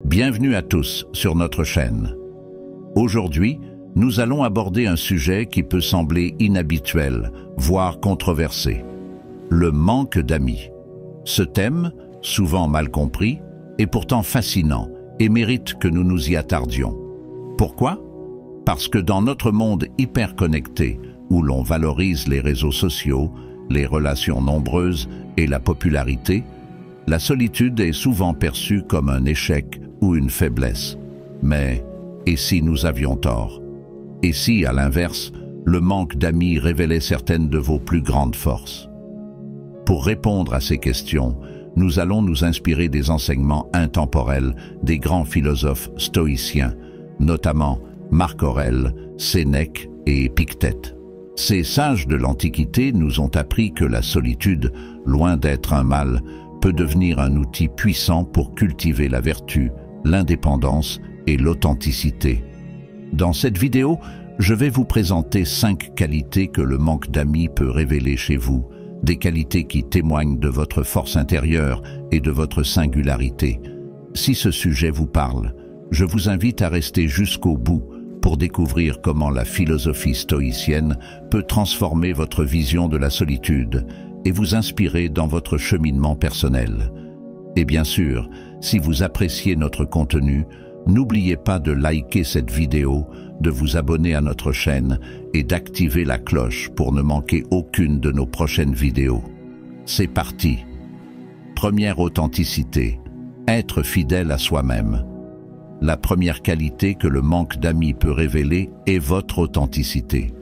Bienvenue à tous sur notre chaîne. Aujourd'hui, nous allons aborder un sujet qui peut sembler inhabituel, voire controversé. Le manque d'amis. Ce thème, souvent mal compris, est pourtant fascinant et mérite que nous nous y attardions. Pourquoi? Parce que dans notre monde hyper connecté, où l'on valorise les réseaux sociaux, les relations nombreuses et la popularité, la solitude est souvent perçue comme un échec ou une faiblesse. Mais, et si nous avions tort? Et si, à l'inverse, le manque d'amis révélait certaines de vos plus grandes forces? Pour répondre à ces questions, nous allons nous inspirer des enseignements intemporels des grands philosophes stoïciens, notamment Marc Aurèle, Sénèque et Épictète. Ces sages de l'Antiquité nous ont appris que la solitude, loin d'être un mal, peut devenir un outil puissant pour cultiver la vertu, l'indépendance et l'authenticité. Dans cette vidéo, je vais vous présenter 5 qualités que le manque d'amis peut révéler chez vous, des qualités qui témoignent de votre force intérieure et de votre singularité. Si ce sujet vous parle, je vous invite à rester jusqu'au bout pour découvrir comment la philosophie stoïcienne peut transformer votre vision de la solitude et vous inspirer dans votre cheminement personnel. Et bien sûr, si vous appréciez notre contenu, n'oubliez pas de liker cette vidéo, de vous abonner à notre chaîne et d'activer la cloche pour ne manquer aucune de nos prochaines vidéos. C'est parti! Première authenticité, être fidèle à soi-même. La première qualité que le manque d'amis peut révéler est votre authenticité.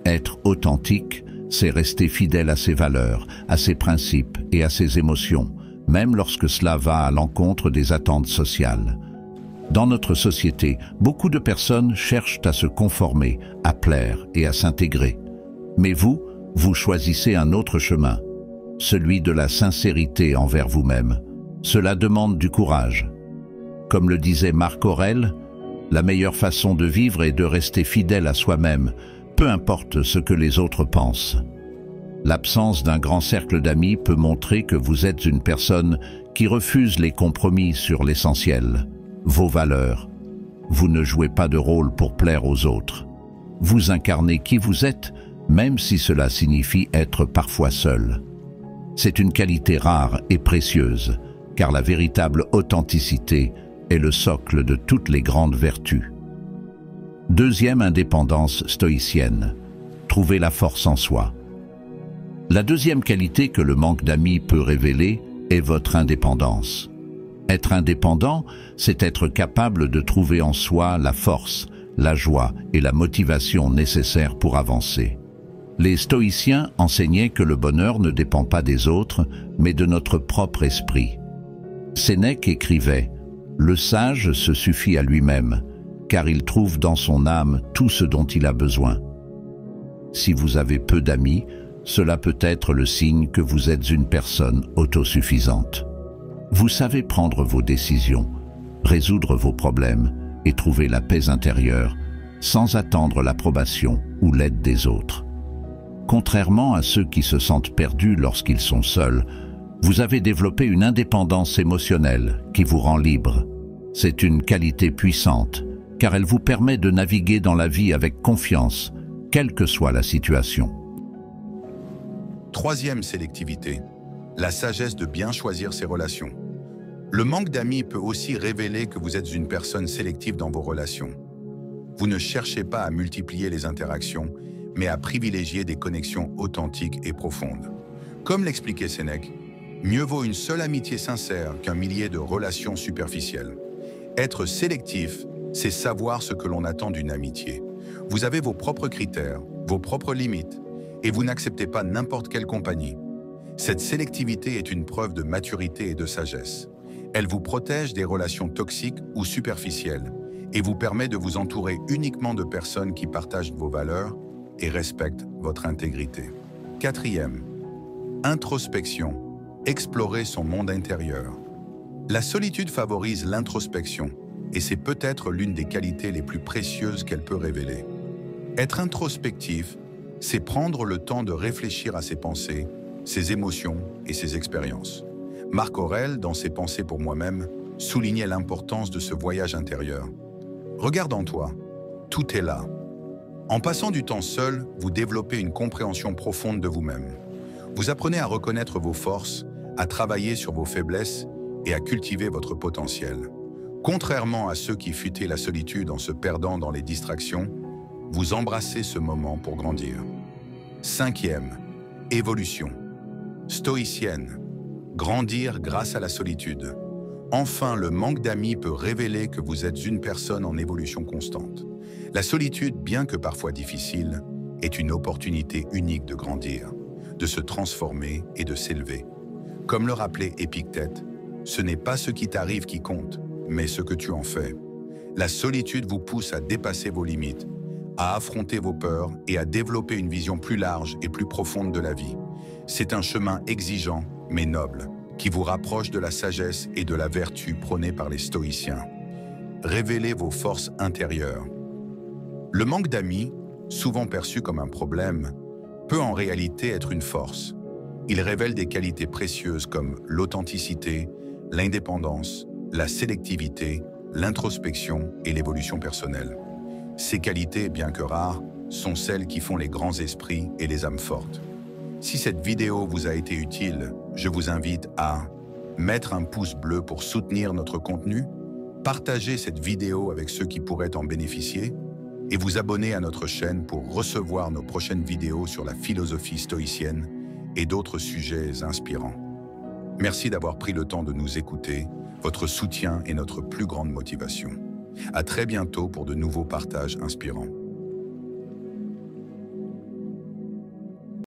Être authentique, c'est rester fidèle à ses valeurs, à ses principes et à ses émotions, même lorsque cela va à l'encontre des attentes sociales. Dans notre société, beaucoup de personnes cherchent à se conformer, à plaire et à s'intégrer. Mais vous choisissez un autre chemin, celui de la sincérité envers vous-même. Cela demande du courage. Comme le disait Marc Aurèle, la meilleure façon de vivre est de rester fidèle à soi-même, peu importe ce que les autres pensent. L'absence d'un grand cercle d'amis peut montrer que vous êtes une personne qui refuse les compromis sur l'essentiel, vos valeurs. Vous ne jouez pas de rôle pour plaire aux autres. Vous incarnez qui vous êtes, même si cela signifie être parfois seul. C'est une qualité rare et précieuse, car la véritable authenticité est le socle de toutes les grandes vertus. Deuxième indépendance stoïcienne, trouver la force en soi. La deuxième qualité que le manque d'amis peut révéler est votre indépendance. Être indépendant, c'est être capable de trouver en soi la force, la joie et la motivation nécessaires pour avancer. Les stoïciens enseignaient que le bonheur ne dépend pas des autres, mais de notre propre esprit. Sénèque écrivait « Le sage se suffit à lui-même, car il trouve dans son âme tout ce dont il a besoin. » Si vous avez peu d'amis, cela peut être le signe que vous êtes une personne autosuffisante. Vous savez prendre vos décisions, résoudre vos problèmes et trouver la paix intérieure sans attendre l'approbation ou l'aide des autres. Contrairement à ceux qui se sentent perdus lorsqu'ils sont seuls, vous avez développé une indépendance émotionnelle qui vous rend libre. C'est une qualité puissante, car elle vous permet de naviguer dans la vie avec confiance, quelle que soit la situation. Troisième sélectivité, la sagesse de bien choisir ses relations. Le manque d'amis peut aussi révéler que vous êtes une personne sélective dans vos relations. Vous ne cherchez pas à multiplier les interactions, mais à privilégier des connexions authentiques et profondes. Comme l'expliquait Sénèque, mieux vaut une seule amitié sincère qu'un millier de relations superficielles. Être sélectif, c'est savoir ce que l'on attend d'une amitié. Vous avez vos propres critères, vos propres limites, et vous n'acceptez pas n'importe quelle compagnie. Cette sélectivité est une preuve de maturité et de sagesse. Elle vous protège des relations toxiques ou superficielles et vous permet de vous entourer uniquement de personnes qui partagent vos valeurs et respectent votre intégrité. Quatrième, introspection. Explorer son monde intérieur. La solitude favorise l'introspection et c'est peut-être l'une des qualités les plus précieuses qu'elle peut révéler. Être introspectif, c'est prendre le temps de réfléchir à ses pensées, ses émotions et ses expériences. Marc Aurèle, dans ses Pensées pour moi-même, soulignait l'importance de ce voyage intérieur. Regarde en toi, tout est là. En passant du temps seul, vous développez une compréhension profonde de vous-même. Vous apprenez à reconnaître vos forces, à travailler sur vos faiblesses et à cultiver votre potentiel. Contrairement à ceux qui fuitaient la solitude en se perdant dans les distractions, vous embrassez ce moment pour grandir. 5e, évolution. Stoïcienne, grandir grâce à la solitude. Enfin, le manque d'amis peut révéler que vous êtes une personne en évolution constante. La solitude, bien que parfois difficile, est une opportunité unique de grandir, de se transformer et de s'élever. Comme le rappelait Épictète, ce n'est pas ce qui t'arrive qui compte, mais ce que tu en fais. La solitude vous pousse à dépasser vos limites, à affronter vos peurs et à développer une vision plus large et plus profonde de la vie. C'est un chemin exigeant, mais noble, qui vous rapproche de la sagesse et de la vertu prônée par les stoïciens. Révélez vos forces intérieures. Le manque d'amis, souvent perçu comme un problème, peut en réalité être une force. Il révèle des qualités précieuses comme l'authenticité, l'indépendance, la sélectivité, l'introspection et l'évolution personnelle. Ces qualités, bien que rares, sont celles qui font les grands esprits et les âmes fortes. Si cette vidéo vous a été utile, je vous invite à mettre un pouce bleu pour soutenir notre contenu, partager cette vidéo avec ceux qui pourraient en bénéficier et vous abonner à notre chaîne pour recevoir nos prochaines vidéos sur la philosophie stoïcienne et d'autres sujets inspirants. Merci d'avoir pris le temps de nous écouter. Votre soutien est notre plus grande motivation. À très bientôt pour de nouveaux partages inspirants.